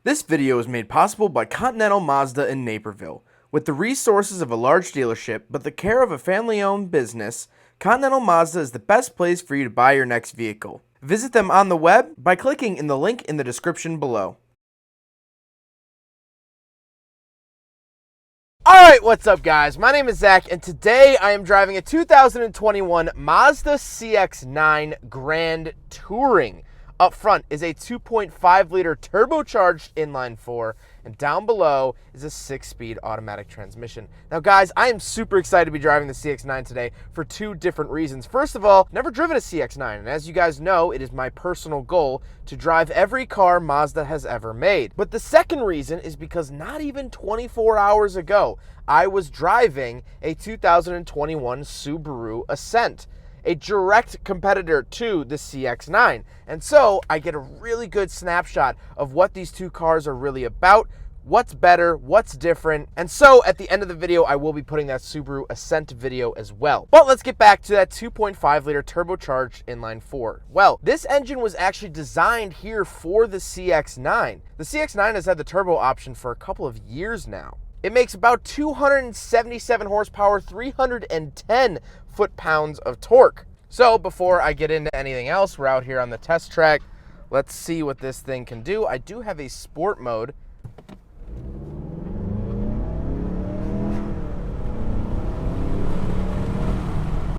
This video is made possible by Continental Mazda in Naperville. With the resources of a large dealership, but the care of a family-owned business, Continental Mazda is the best place for you to buy your next vehicle. Visit them on the web by clicking in the link in the description below. Alright, what's up guys? My name is Zach, and today I am driving a 2021 Mazda CX-9 Grand Touring. Up front is a 2.5-liter turbocharged inline 4, and down below is a 6-speed automatic transmission. Now guys, I am super excited to be driving the CX-9 today for two different reasons. First of all, never driven a CX-9, and as you guys know, it is my personal goal to drive every car Mazda has ever made. But the second reason is because not even 24 hours ago, I was driving a 2021 Subaru Ascent, a direct competitor to the CX-9. And so I get a really good snapshot of what these two cars are really about, what's better, what's different. And so at the end of the video, I will be putting that Subaru Ascent video as well. But let's get back to that 2.5-liter turbocharged inline 4. Well, this engine was actually designed here for the CX-9. The CX-9 has had the turbo option for a couple of years now. It makes about 277 horsepower, 310 foot-pounds of torque. So before I get into anything else, we're out here on the test track. Let's see what this thing can do. I do have a sport mode.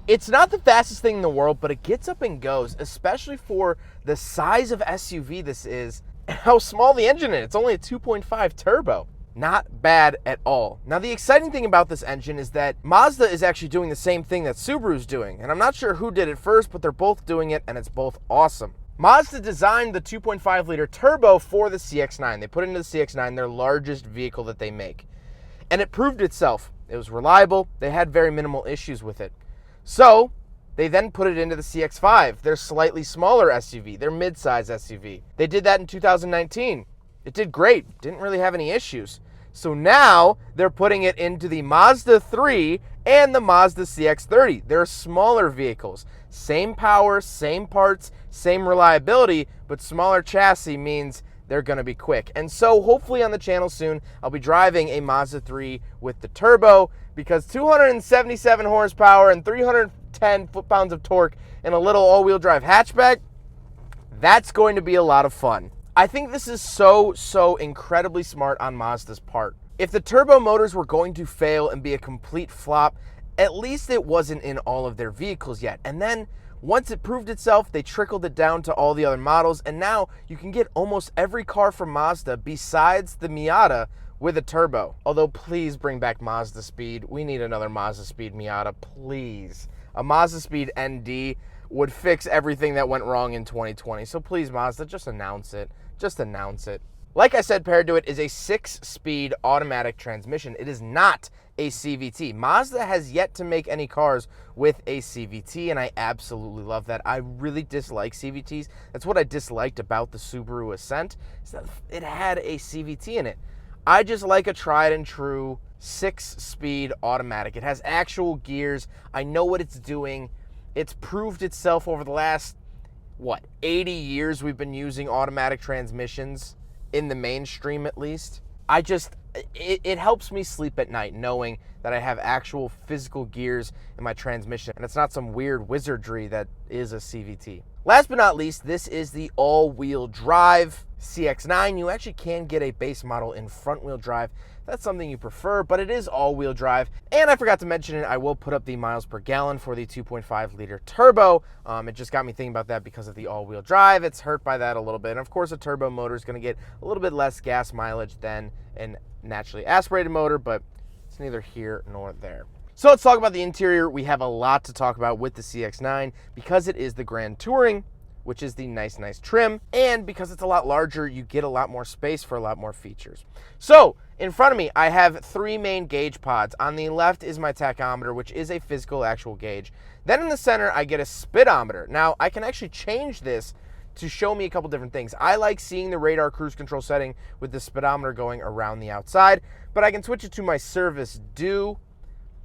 It's not the fastest thing in the world, but it gets up and goes, especially for the size of SUV this is and how small the engine is. It's only a 2.5 turbo. Not bad at all. Now, the exciting thing about this engine is that Mazda is actually doing the same thing that Subaru's doing. And I'm not sure who did it first, but they're both doing it, and it's both awesome. Mazda designed the 2.5-liter turbo for the CX-9. They put it into the CX-9, their largest vehicle that they make. And it proved itself. It was reliable. They had very minimal issues with it. So they then put it into the CX-5, their slightly smaller SUV, their mid-size SUV. They did that in 2019. It did great, didn't really have any issues. So now they're putting it into the Mazda 3 and the Mazda CX-30. They're smaller vehicles. Same power, same parts, same reliability, but smaller chassis means they're gonna be quick. And so hopefully on the channel soon, I'll be driving a Mazda 3 with the turbo, because 277 horsepower and 310 foot-pounds of torque in a little all-wheel drive hatchback, that's going to be a lot of fun. I think this is so incredibly smart on Mazda's part. If the turbo motors were going to fail and be a complete flop, at least it wasn't in all of their vehicles yet. And then once it proved itself, they trickled it down to all the other models, and now you can get almost every car from Mazda besides the Miata with a turbo. Although please bring back Mazda Speed. We need another Mazda Speed Miata, please. A Mazda Speed ND would fix everything that went wrong in 2020. So please, Mazda, just announce it. Just announce it. Like I said, paired to it is a 6-speed automatic transmission. It is not a CVT. Mazda has yet to make any cars with a CVT, and I absolutely love that. I really dislike CVTs. That's what I disliked about the Subaru Ascent, is that it had a CVT in it. I just like a tried and true 6-speed automatic. It has actual gears. I know what it's doing. It's proved itself over the last, 80 years we've been using automatic transmissions, in the mainstream at least. It helps me sleep at night knowing that I have actual physical gears in my transmission, and it's not some weird wizardry that is a CVT. Last but not least, this is the all-wheel drive CX-9. You actually can get a base model in front-wheel drive. That's something you prefer, but it is all-wheel drive. And I forgot to mention it, I will put up the miles per gallon for the 2.5-liter turbo. It just got me thinking about that because of the all-wheel drive. It's hurt by that a little bit. And of course, a turbo motor is going to get a little bit less gas mileage than a naturally aspirated motor, but it's neither here nor there. So let's talk about the interior. We have a lot to talk about with the CX-9 because it is the Grand Touring, which is the nice trim, and because it's a lot larger, you get a lot more space for a lot more features. So in front of me, I have 3 main gauge pods. On the left is my tachometer, which is a physical actual gauge. Then in the center, I get a speedometer. Now, I can actually change this to show me a couple different things. I like seeing the radar cruise control setting with the speedometer going around the outside, but I can switch it to my service due,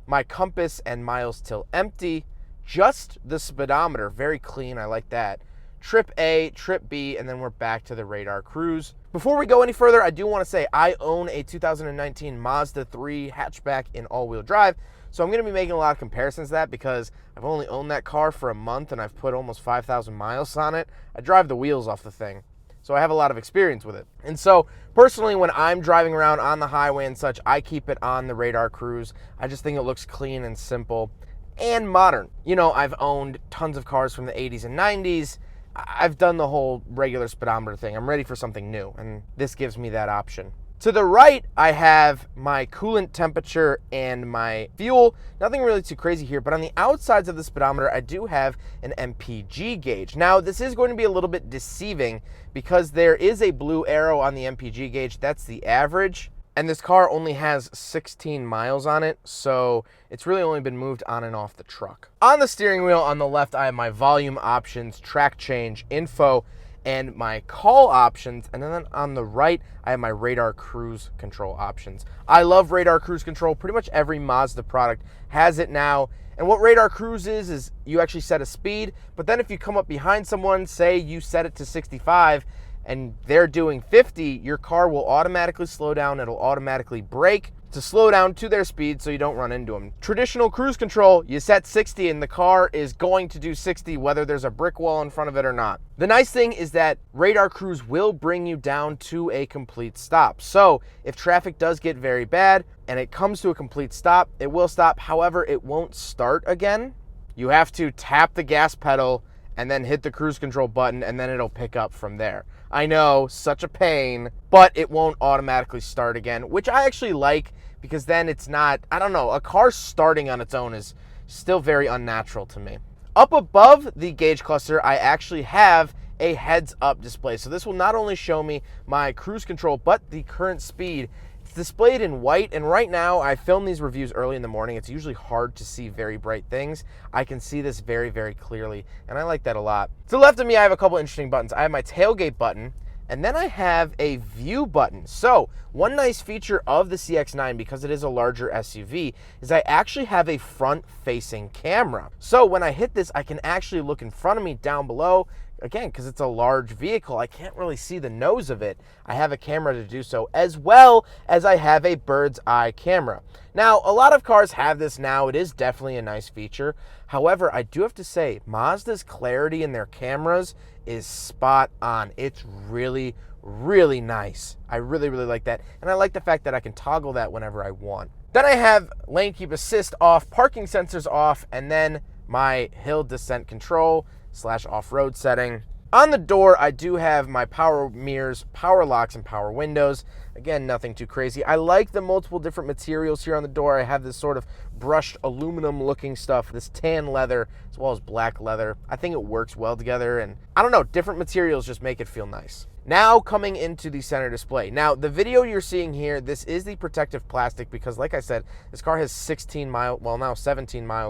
my compass, and miles till empty. Just the speedometer, very clean, I like that. Trip A, trip B, and then we're back to the radar cruise. Before we go any further, I do want to say I own a 2019 Mazda 3 hatchback in all-wheel drive, so I'm going to be making a lot of comparisons to that because I've only owned that car for a month and I've put almost 5,000 miles on it. I drive the wheels off the thing, so I have a lot of experience with it. And so personally, when I'm driving around on the highway and such, I keep it on the radar cruise. I just think it looks clean and simple and modern. You know, I've owned tons of cars from the 80s and 90s. I've done the whole regular speedometer thing. I'm ready for something new, and this gives me that option. To the right, I have my coolant temperature and my fuel. Nothing really too crazy here, but on the outsides of the speedometer, I do have an MPG gauge. Now, this is going to be a little bit deceiving because there is a blue arrow on the MPG gauge. That's the average. And this car only has 16 miles on it, so it's really only been moved on and off the truck. On the steering wheel on the left, I have my volume options, track change, info, and my call options. And then on the right, I have my radar cruise control options. I love radar cruise control. Pretty much every Mazda product has it now. And what radar cruise is you actually set a speed, but then if you come up behind someone, say you set it to 65, and they're doing 50, your car will automatically slow down. It'll automatically brake to slow down to their speed so you don't run into them. Traditional cruise control, you set 60 and the car is going to do 60 whether there's a brick wall in front of it or not. The nice thing is that radar cruise will bring you down to a complete stop. So if traffic does get very bad and it comes to a complete stop, it will stop. However, it won't start again. You have to tap the gas pedal and then hit the cruise control button, and then it'll pick up from there. I know, such a pain, but it won't automatically start again, which I actually like because then it's not, I don't know, a car starting on its own is still very unnatural to me. Up above the gauge cluster, I actually have a heads-up display. So this will not only show me my cruise control, but the current speed. It's displayed in white, and right now, I film these reviews early in the morning. It's usually hard to see very bright things. I can see this very, very clearly, and I like that a lot. To the left of me, I have a couple interesting buttons. I have my tailgate button, and then I have a view button. So one nice feature of the CX-9, because it is a larger SUV, is I actually have a front-facing camera. So when I hit this, I can actually look in front of me, down below. Again, because it's a large vehicle, I can't really see the nose of it. I have a camera to do so, as well as I have a bird's eye camera. Now, a lot of cars have this now. It is definitely a nice feature. However, I do have to say, Mazda's clarity in their cameras is spot on. It's really, really nice. I really, really like that. And I like the fact that I can toggle that whenever I want. Then I have lane keep assist off, parking sensors off, and then my hill descent control / off-road setting. On the door, I do have my power mirrors, power locks, and power windows. Again, nothing too crazy. I like the multiple different materials here on the door. I have this sort of brushed aluminum looking stuff, this tan leather, as well as black leather. I think it works well together, and I don't know, different materials just make it feel nice. Now coming into the center display. Now the video you're seeing here, this is the protective plastic because like I said, this car has 17 miles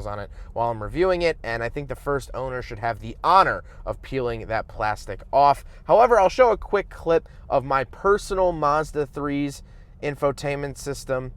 on it while I'm reviewing it, and I think the first owner should have the honor of peeling that plastic off. However, I'll show a quick clip of my personal Mazda 3's infotainment system.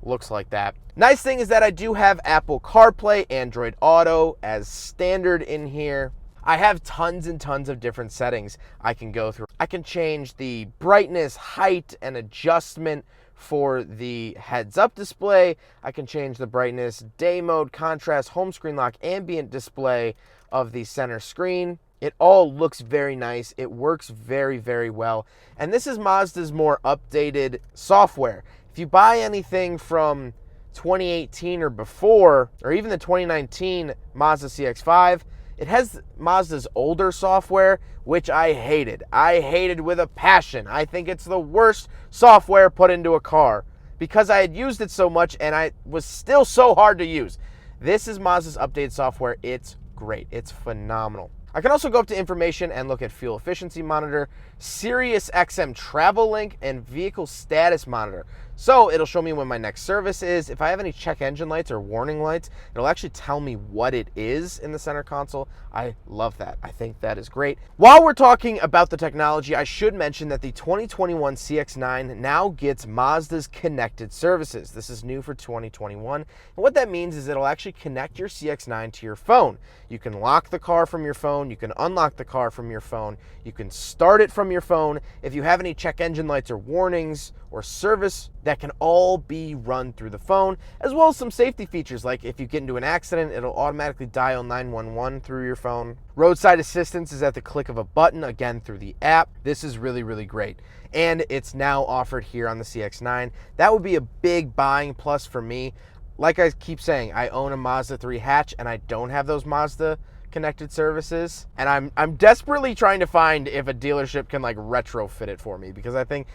Looks like that. Nice thing is that I do have Apple CarPlay, Android Auto as standard in here. I have tons and tons of different settings I can go through. I can change the brightness, height, and adjustment for the heads-up display. I can change the brightness, day mode, contrast, home screen lock, ambient display of the center screen. It all looks very nice. It works very, very well. And this is Mazda's more updated software. If you buy anything from 2018 or before, or even the 2019 Mazda CX-5, it has Mazda's older software, which I hated. I hated with a passion. I think it's the worst software put into a car because I had used it so much and I was still so hard to use. This is Mazda's updated software. It's great. It's phenomenal. I can also go up to information and look at fuel efficiency monitor, Sirius XM travel link, and vehicle status monitor. So it'll show me when my next service is. If I have any check engine lights or warning lights, it'll actually tell me what it is in the center console. I love that. I think that is great. While we're talking about the technology, I should mention that the 2021 CX-9 now gets Mazda's connected services. This is new for 2021. And what that means is it'll actually connect your CX-9 to your phone. You can lock the car from your phone. You can unlock the car from your phone. You can start it from from your phone. If you have any check engine lights or warnings or service, that can all be run through the phone, as well as some safety features like if you get into an accident, it'll automatically dial 911 through your phone. Roadside assistance is at the click of a button, again through the app. This is really, really great. And it's now offered here on the CX-9. That would be a big buying plus for me. Like I keep saying, I own a Mazda 3 hatch and I don't have those Mazda connected services, and I'm desperately trying to find if a dealership can like retrofit it for me, because I think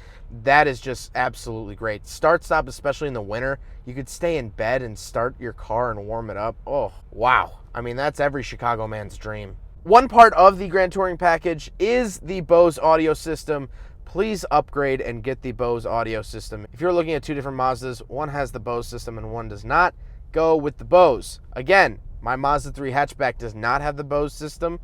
that is just absolutely great. Start stop, especially in the winter, you could stay in bed and start your car and warm it up. Oh wow, I mean, that's every Chicago man's dream. One part of the Grand Touring package is the Bose audio system. Please upgrade and get the Bose audio system. If you're looking at two different Mazdas, one has the Bose system and one does not, go with the Bose. Again, my Mazda 3 hatchback does not have the Bose system,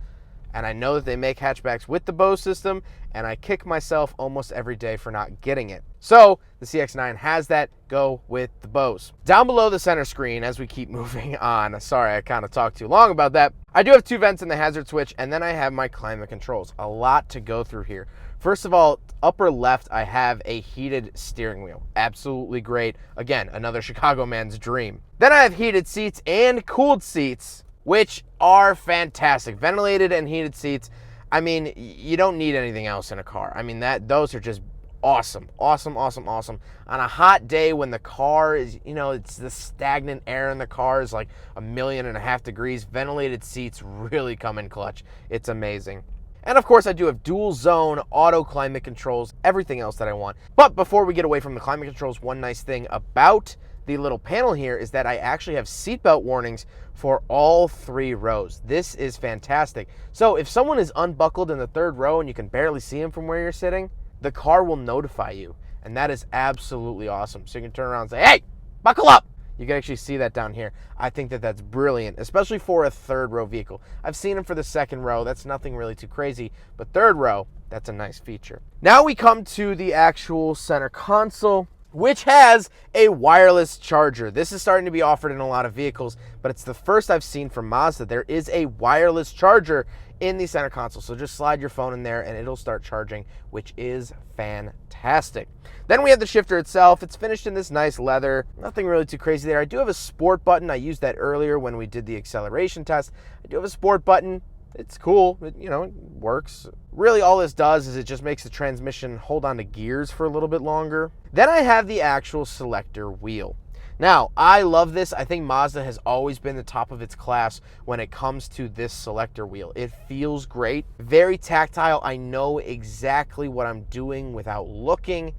and I know that they make hatchbacks with the Bose system, and I kick myself almost every day for not getting it. So the CX-9 has that. Go with the Bose. Down below the center screen, as we keep moving on, sorry I kind of talked too long about that, I do have two vents in the hazard switch, and then I have my climate controls. A lot to go through here. First of all, upper left, I have a heated steering wheel. Absolutely great. Again, another Chicago man's dream. Then I have heated seats and cooled seats, which are fantastic. Ventilated and heated seats. I mean, you don't need anything else in a car. I mean, those are just awesome. Awesome, awesome, awesome. On a hot day when the car is, it's the stagnant air in the car is like 1.5 million degrees, ventilated seats really come in clutch. It's amazing. And of course, I do have dual zone, auto climate controls, everything else that I want. But before we get away from the climate controls, one nice thing about the little panel here is that I actually have seatbelt warnings for all 3 rows. This is fantastic. So if someone is unbuckled in the 3rd row and you can barely see them from where you're sitting, the car will notify you. And that is absolutely awesome. So you can turn around and say, hey, buckle up. You can actually see that down here. I think that that's brilliant, especially for a 3rd row vehicle. I've seen them for the 2nd row. That's nothing really too crazy, but 3rd row, that's a nice feature. Now we come to the actual center console, which has a wireless charger. This is starting to be offered in a lot of vehicles, but it's the first I've seen from Mazda. There is a wireless charger in the center console. So just slide your phone in there and it'll start charging, which is fantastic. Then we have the shifter itself. It's finished in this nice leather. Nothing really too crazy there. I do have a sport button. I used that earlier when we did the acceleration test. I do have a sport button. It's cool. It works. Really all this does is it just makes the transmission hold on to gears for a little bit longer. Then I have the actual selector wheel. Now, I love this. I think Mazda has always been the top of its class when it comes to this selector wheel. It feels great, very tactile. I know exactly what I'm doing without looking.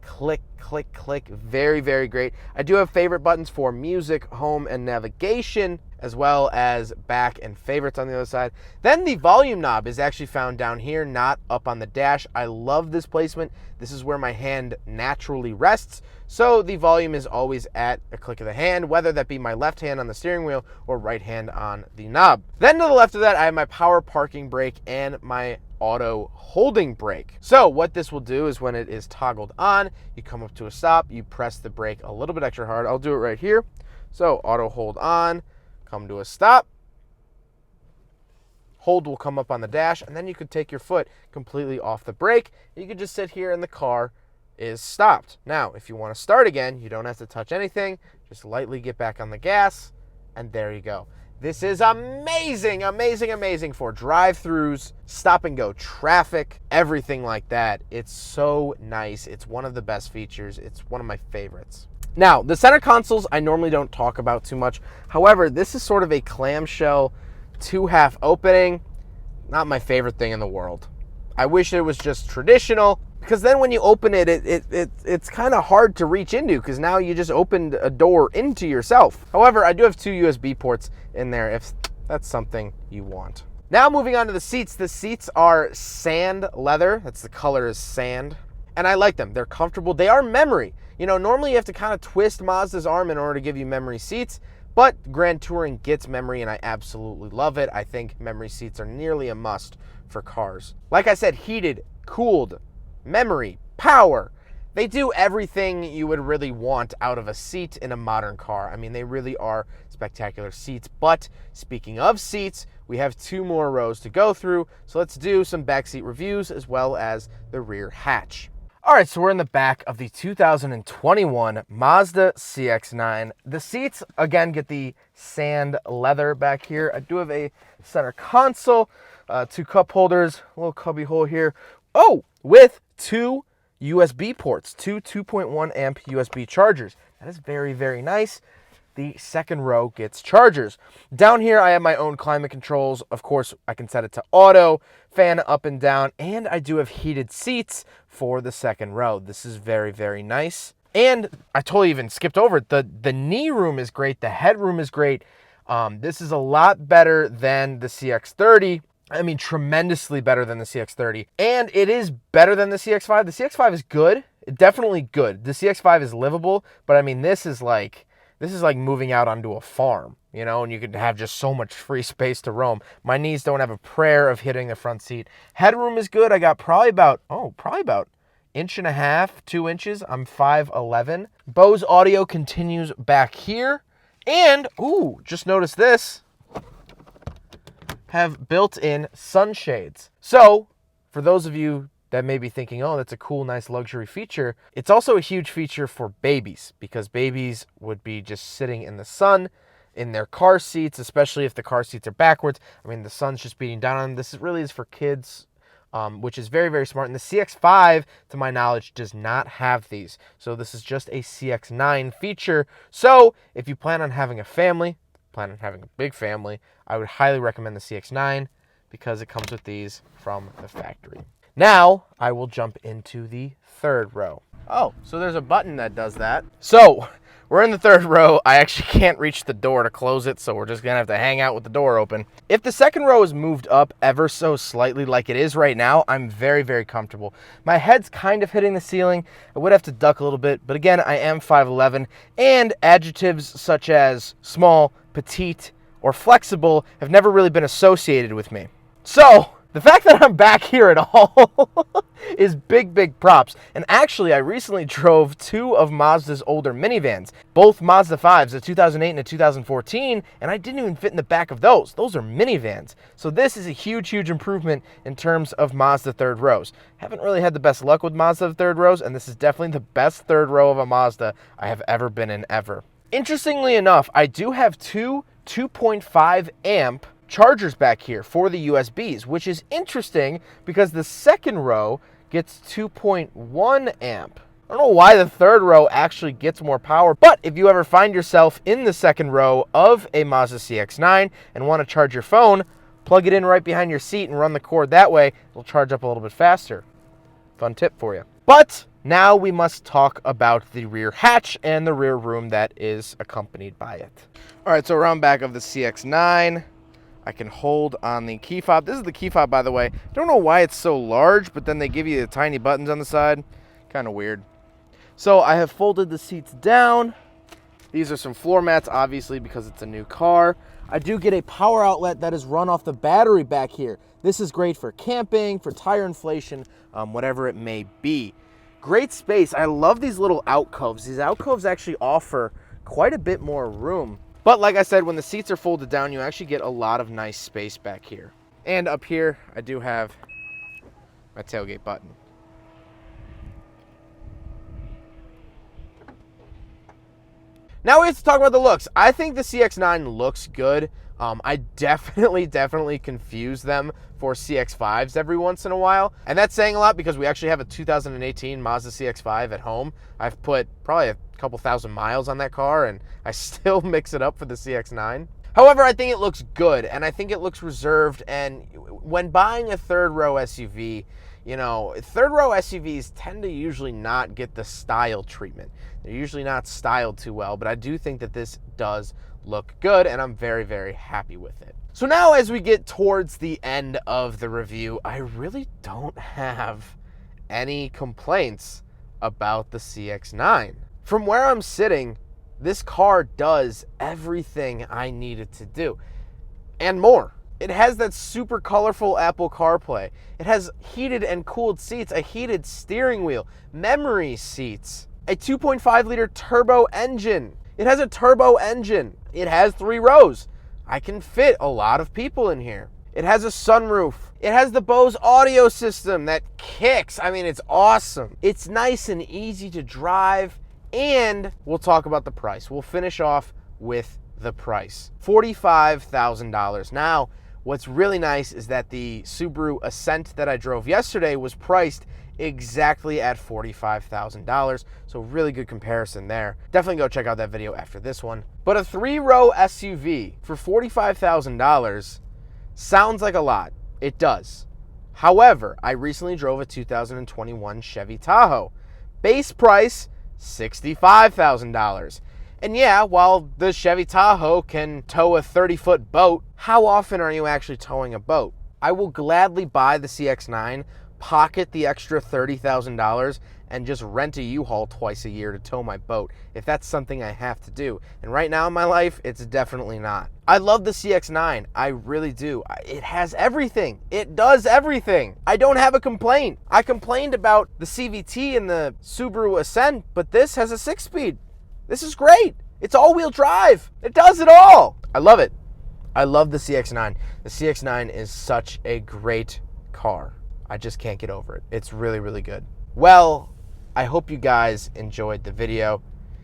Click, click, click. Very, very great. I do have favorite buttons for music, home, and navigation, as well as back and favorites on the other side. Then the volume knob is actually found down here, not up on the dash. I love this placement. This is where my hand naturally rests, so the volume is always at a click of the hand, whether that be my left hand on the steering wheel or right hand on the knob. Then to the left of that, I have my power parking brake and my auto holding brake. So what this will do is when it is toggled on, you come up to a stop, you press the brake a little bit extra hard. I'll do it right here. So auto hold on, come to a stop. Hold will come up on the dash, and then you could take your foot completely off the brake. You could just sit here and the car is stopped. Now, if you want to start again, you don't have to touch anything. Just lightly get back on the gas, and there you go. This is amazing, amazing, amazing for drive-thrus, stop and go traffic, everything like that. It's so nice. It's one of the best features. It's one of my favorites. Now, the center consoles I normally don't talk about too much. However, this is sort of a clamshell 2-half opening. Not my favorite thing in the world. I wish it was just traditional, because then when you open it, it's kind of hard to reach into, because now you just opened a door into yourself. However, I do have 2 USB ports in there if that's something you want. Now moving on to the seats. The seats are sand leather. That's the color is sand. And I like them. They're comfortable. They are memory. Normally you have to kind of twist Mazda's arm in order to give you memory seats, but Grand Touring gets memory, and I absolutely love it. I think memory seats are nearly a must for cars. Like I said, heated, cooled, memory, power. They do everything you would really want out of a seat in a modern car. I mean, they really are spectacular seats. But speaking of seats, we have 2 more rows to go through. So let's do some backseat reviews as well as the rear hatch. All right, so we're in the back of the 2021 Mazda CX-9. The seats, again, get the sand leather back here. I do have a center console, 2 cup holders, a little cubby hole here. Oh, with 2 USB ports, 2 2.1 amp USB chargers. That is very, very nice. The second row gets chargers. Down here, I have my own climate controls. Of course, I can set it to auto, fan up and down, and I do have heated seats for the second row. This is very, very nice. And I totally even skipped over it. The knee room is great. The headroom is great. This is a lot better than the CX-30. I mean, tremendously better than the CX-30. And it is better than the CX-5. The CX-5 is good. Definitely good. The CX-5 is livable, but I mean, this is like moving out onto a farm, you know, and you could have just so much free space to roam. My knees don't have a prayer of hitting the front seat. Headroom is good. I got probably about 1.5 inches, 2 inches. I'm 5'11". Bose audio continues back here. And, ooh, just notice this. Have built-in sunshades. So, for those of you that may be thinking, oh, that's a cool, nice luxury feature, it's also a huge feature for babies, because babies would be just sitting in the sun in their car seats, especially if the car seats are backwards. I mean, the sun's just beating down on them. This really is for kids, which is very, very smart. And the CX-5, to my knowledge, does not have these. So this is just a CX-9 feature. So if you plan on having a family, plan on having a big family, I would highly recommend the CX-9 because it comes with these from the factory. Now, I will jump into the third row. Oh, so there's a button that does that. So, we're in the third row. I actually can't reach the door to close it, so we're just gonna have to hang out with the door open. If the second row is moved up ever so slightly like it is right now, I'm very, very comfortable. My head's kind of hitting the ceiling. I would have to duck a little bit, but again, I am 5'11", and adjectives such as small, petite, or flexible have never really been associated with me. So, the fact that I'm back here at all is big, big props. And actually, I recently drove 2 of Mazda's older minivans, both Mazda 5s, a 2008 and a 2014, and I didn't even fit in the back of those. Those are minivans. So this is a huge, huge improvement in terms of Mazda third rows. Haven't really had the best luck with Mazda third rows, and this is definitely the best third row of a Mazda I have ever been in ever. Interestingly enough, I do have 2 2.5 amp chargers back here for the USBs, which is interesting because the second row gets 2.1 amp. I don't know why the third row actually gets more power, but if you ever find yourself in the second row of a Mazda CX-9 and want to charge your phone, plug it in right behind your seat and run the cord that way. It'll charge up a little bit faster. Fun tip for you. But now we must talk about the rear hatch and the rear room that is accompanied by it. All right, so around back of the CX-9, I can hold on the key fob. This is the key fob, by the way. I don't know why it's so large, but then they give you the tiny buttons on the side. Kind of weird. So I have folded the seats down. These are some floor mats, obviously, because it's a new car. I do get a power outlet that is run off the battery back here. This is great for camping, for tire inflation, whatever it may be. Great space. I love these little alcoves. These alcoves actually offer quite a bit more room. But like I said, when the seats are folded down, you actually get a lot of nice space back here. And up here, I do have my tailgate button. Now we have to talk about the looks. I think the CX-9 looks good. I definitely confuse them for CX-5s every once in a while. And that's saying a lot because we actually have a 2018 Mazda CX-5 at home. I've put probably a couple thousand miles on that car and I still mix it up for the CX-9. However, I think it looks good and I think it looks reserved. And when buying a third row SUV, you know, third row SUVs tend to usually not get the style treatment. They're usually not styled too well, but I do think that this does look good and I'm very happy with it. So now as we get towards the end of the review, I really don't have any complaints about the CX-9. From where I'm sitting, this car does everything I need it to do and more. It has that super colorful Apple CarPlay. It has heated and cooled seats, a heated steering wheel, memory seats, a 2.5 liter turbo engine. It has a turbo engine. It has 3 rows. I can fit a lot of people in here. It has a sunroof. It has the Bose audio system that kicks. I mean, it's awesome. It's nice and easy to drive, and we'll talk about the price. We'll finish off with the price. $45,000. Now, what's really nice is that the Subaru Ascent that I drove yesterday was priced exactly at $45,000. So really good comparison there. Definitely go check out that video after this one. But a 3-row SUV for $45,000 sounds like a lot. It does. However, I recently drove a 2021 Chevy Tahoe. Base price, $65,000. And yeah, while the Chevy Tahoe can tow a 30-foot boat, how often are you actually towing a boat? I will gladly buy the CX-9, pocket the extra $30,000, and just rent a U-Haul twice a year to tow my boat, if that's something I have to do. And right now in my life, it's definitely not. I love the CX-9. I really do. It has everything. It does everything. I don't have a complaint. I complained about the CVT and the Subaru Ascent, but this has a 6-speed. This is great. It's all-wheel drive. It does it all. I love it. I love the CX-9. The CX-9 is such a great car. I just can't get over it. It's really, really good. Well, I hope you guys enjoyed the video.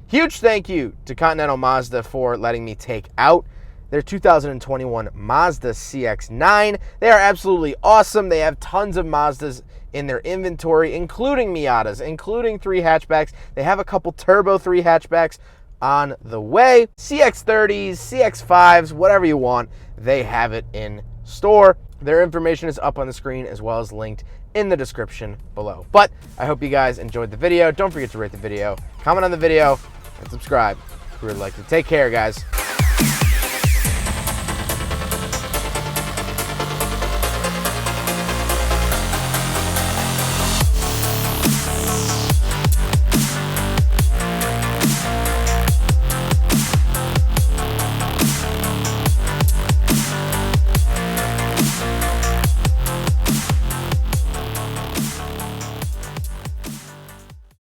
Huge thank you to Continental Mazda for letting me take out their 2021 Mazda CX-9. They are absolutely awesome. They have tons of Mazdas in their inventory, including Miatas, including 3 hatchbacks. They have a couple turbo 3 hatchbacks on the way. CX-30s, CX-5s, whatever you want, they have it in store. Their information is up on the screen as well as linked in the description below. But I hope you guys enjoyed the video. Don't forget to rate the video, comment on the video, and subscribe. We would like to take care, guys.